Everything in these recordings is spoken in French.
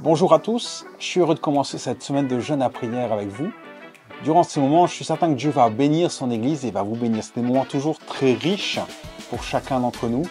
Bonjour à tous, je suis heureux de commencer cette semaine de jeûne à prière avec vous. Durant ces moments, je suis certain que Dieu va bénir son Église et va vous bénir. C'est des moments toujours très riches pour chacun d'entre nous.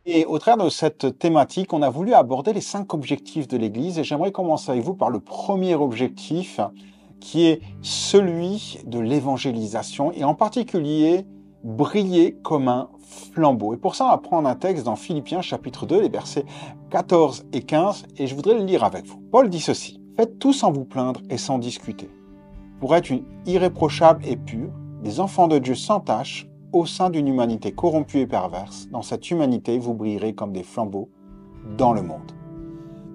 Et au travers de cette thématique, on a voulu aborder les 5 objectifs de l'Église et j'aimerais commencer avec vous par le premier objectif qui est celui de l'évangélisation et en particulier briller comme un flambeau. Et pour ça, on va prendre un texte dans Philippiens chapitre 2, les versets 14 et 15 et je voudrais le lire avec vous. Paul dit ceci: « Faites tout sans vous plaindre et sans discuter, pour être une irréprochable et pure, des enfants de Dieu sans tache, au sein d'une humanité corrompue et perverse. Dans cette humanité, vous brillerez comme des flambeaux dans le monde. »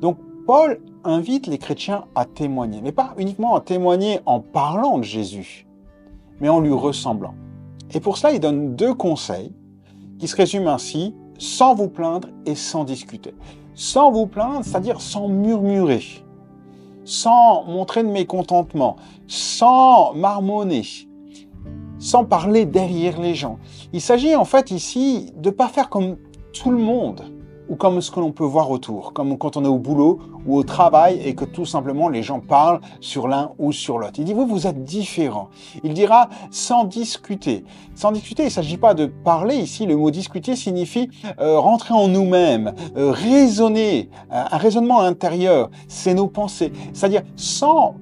Donc, Paul invite les chrétiens à témoigner, mais pas uniquement à témoigner en parlant de Jésus, mais en lui ressemblant. Et pour cela, il donne 2 conseils qui se résument ainsi: sans vous plaindre et sans discuter. Sans vous plaindre, c'est-à-dire sans murmurer, sans montrer de mécontentement, sans marmonner, sans parler derrière les gens. Il s'agit en fait ici de ne pas faire comme tout le monde ou comme ce que l'on peut voir autour, comme quand on est au boulot ou au travail et que tout simplement les gens parlent sur l'un ou sur l'autre. Il dit vous êtes différents. Il dira sans discuter. Sans discuter, il ne s'agit pas de parler ici, le mot discuter signifie rentrer en nous-mêmes, raisonner, un raisonnement intérieur, c'est nos pensées. C'est-à-dire sans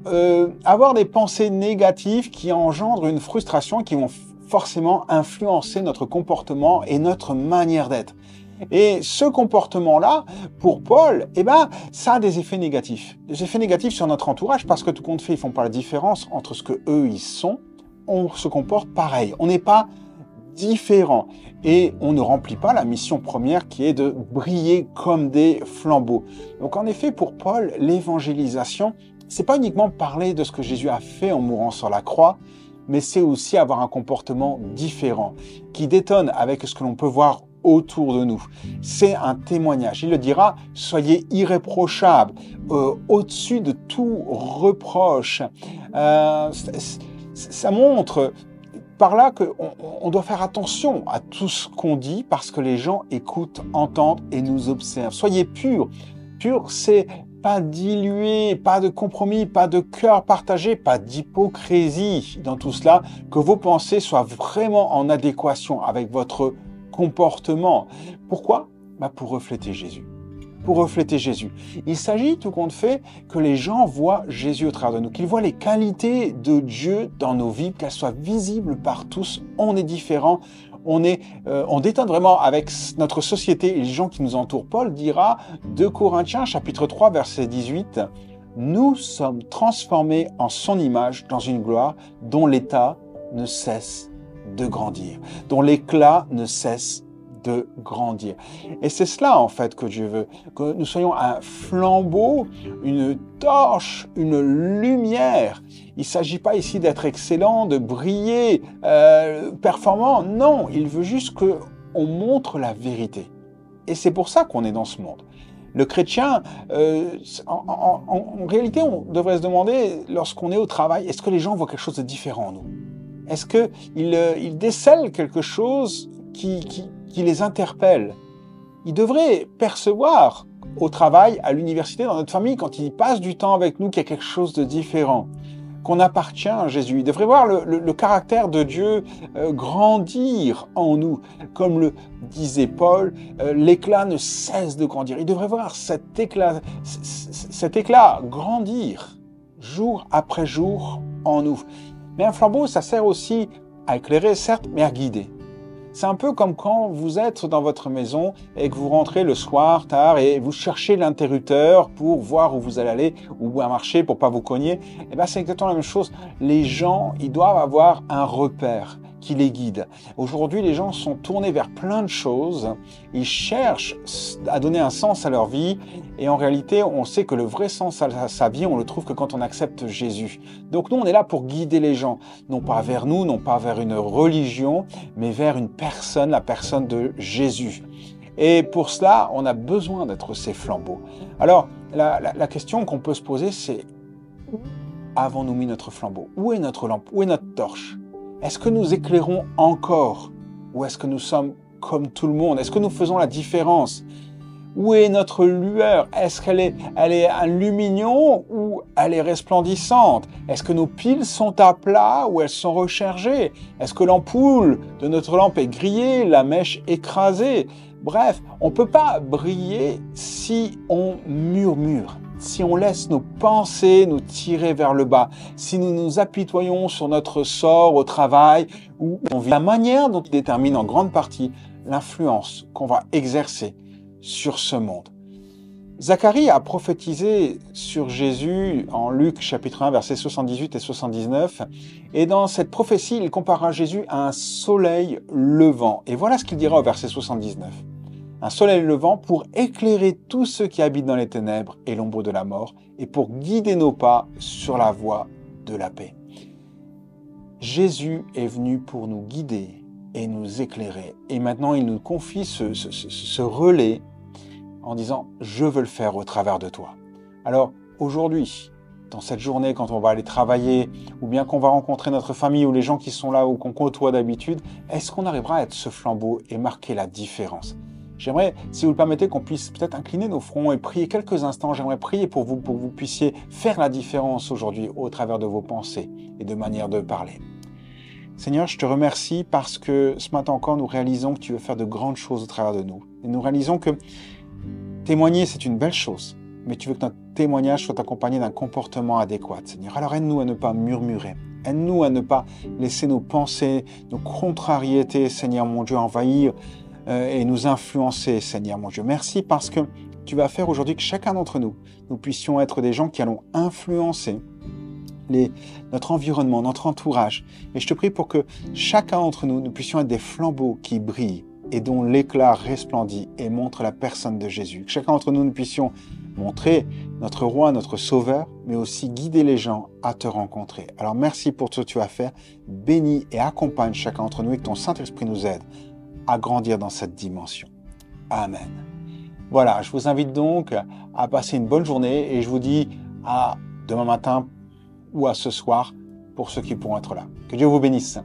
avoir des pensées négatives qui engendrent une frustration, qui vont forcément influencer notre comportement et notre manière d'être. Et ce comportement-là, pour Paul, ça a des effets négatifs. Des effets négatifs sur notre entourage parce que tout compte fait, ils font pas la différence entre ce que eux ils sont. On se comporte pareil. On n'est pas différent. Et on ne remplit pas la mission première qui est de briller comme des flambeaux. Donc en effet, pour Paul, l'évangélisation, c'est pas uniquement parler de ce que Jésus a fait en mourant sur la croix, mais c'est aussi avoir un comportement différent, qui détonne avec ce que l'on peut voir autour de nous. C'est un témoignage. Il le dira, soyez irréprochables, au-dessus de tout reproche. Ça montre par là qu'on doit faire attention à tout ce qu'on dit parce que les gens écoutent, entendent et nous observent. Soyez purs. Purs, c'est pas dilué, pas de compromis, pas de cœur partagé, pas d'hypocrisie dans tout cela, que vos pensées soient vraiment en adéquation avec votre comportement. Pourquoi ? Pour refléter Jésus. Pour refléter Jésus. Il s'agit, tout compte fait, que les gens voient Jésus au travers de nous, qu'ils voient les qualités de Dieu dans nos vies, qu'elles soient visibles par tous. On est différents, on détonne vraiment avec notre société et les gens qui nous entourent. Paul dira, 2 Corinthiens, chapitre 3, verset 18, « Nous sommes transformés en son image dans une gloire dont l'état ne cesse de grandir, dont l'éclat ne cesse de grandir. » Et c'est cela en fait que Dieu veut, que nous soyons un flambeau, une torche, une lumière. Il ne s'agit pas ici d'être excellent, de briller, performant. Non, il veut juste qu'on montre la vérité. Et c'est pour ça qu'on est dans ce monde. Le chrétien, en réalité, on devrait se demander, lorsqu'on est au travail, est-ce que les gens voient quelque chose de différent en nous ? Est-ce qu'ils décèlent quelque chose qui les interpelle ? Ils devraient percevoir au travail, à l'université, dans notre famille, quand ils passent du temps avec nous, qu'il y a quelque chose de différent, qu'on appartient à Jésus. Ils devraient voir le caractère de Dieu grandir en nous. Comme le disait Paul, l'éclat ne cesse de grandir. Ils devraient voir cet éclat grandir jour après jour en nous. Mais un flambeau, ça sert aussi à éclairer, certes, mais à guider. C'est un peu comme quand vous êtes dans votre maison et que vous rentrez le soir tard et vous cherchez l'interrupteur pour voir où vous allez aller ou à marcher pour pas vous cogner. C'est exactement la même chose. Les gens, ils doivent avoir un repère qui les guide. Aujourd'hui, les gens sont tournés vers plein de choses. Ils cherchent à donner un sens à leur vie. Et en réalité, on sait que le vrai sens à sa vie, on le trouve que quand on accepte Jésus. Donc nous, on est là pour guider les gens. Non pas vers nous, non pas vers une religion, mais vers une personne, la personne de Jésus. Et pour cela, on a besoin d'être ces flambeaux. Alors, la question qu'on peut se poser, c'est où avons-nous mis notre flambeau? Où est notre lampe? Où est notre torche? Est-ce que nous éclairons encore? Ou est-ce que nous sommes comme tout le monde? Est-ce que nous faisons la différence? Où est notre lueur? Est-ce qu'elle est un lumignon ou elle est resplendissante? Est-ce que nos piles sont à plat ou elles sont rechargées? Est-ce que l'ampoule de notre lampe est grillée, la mèche écrasée? Bref, on ne peut pas briller si on murmure, si on laisse nos pensées nous tirer vers le bas, si nous nous apitoyons sur notre sort au travail ou on vit la manière dont il détermine en grande partie l'influence qu'on va exercer sur ce monde. Zacharie a prophétisé sur Jésus en Luc chapitre 1 versets 78 et 79 et dans cette prophétie il compara Jésus à un soleil levant et voilà ce qu'il dira au verset 79. Un soleil levant pour éclairer tous ceux qui habitent dans les ténèbres et l'ombre de la mort et pour guider nos pas sur la voie de la paix. Jésus est venu pour nous guider et nous éclairer et maintenant il nous confie ce relais en disant « Je veux le faire au travers de toi ». Alors aujourd'hui, dans cette journée, quand on va aller travailler, ou bien qu'on va rencontrer notre famille, ou les gens qui sont là, ou qu'on côtoie d'habitude, est-ce qu'on arrivera à être ce flambeau et marquer la différence? J'aimerais, si vous le permettez, qu'on puisse peut-être incliner nos fronts et prier quelques instants. J'aimerais prier pour que vous puissiez faire la différence aujourd'hui au travers de vos pensées et de manière de parler. Seigneur, je te remercie parce que ce matin encore, nous réalisons que tu veux faire de grandes choses au travers de nous. Et nous réalisons que témoigner, c'est une belle chose, mais tu veux que notre témoignage soit accompagné d'un comportement adéquat, Seigneur. Alors aide-nous à ne pas murmurer, aide-nous à ne pas laisser nos pensées, nos contrariétés, Seigneur mon Dieu, envahir et nous influencer, Seigneur mon Dieu. Merci parce que tu vas faire aujourd'hui que chacun d'entre nous, nous puissions être des gens qui allons influencer notre environnement, notre entourage. Et je te prie pour que chacun d'entre nous, nous puissions être des flambeaux qui brillent et dont l'éclat resplendit et montre la personne de Jésus. Que chacun d'entre nous, nous puissions montrer notre roi, notre sauveur, mais aussi guider les gens à te rencontrer. Alors merci pour ce que tu as fait. Bénis et accompagne chacun d'entre nous et que ton Saint-Esprit nous aide à grandir dans cette dimension. Amen. Voilà, je vous invite donc à passer une bonne journée et je vous dis à demain matin ou à ce soir pour ceux qui pourront être là. Que Dieu vous bénisse.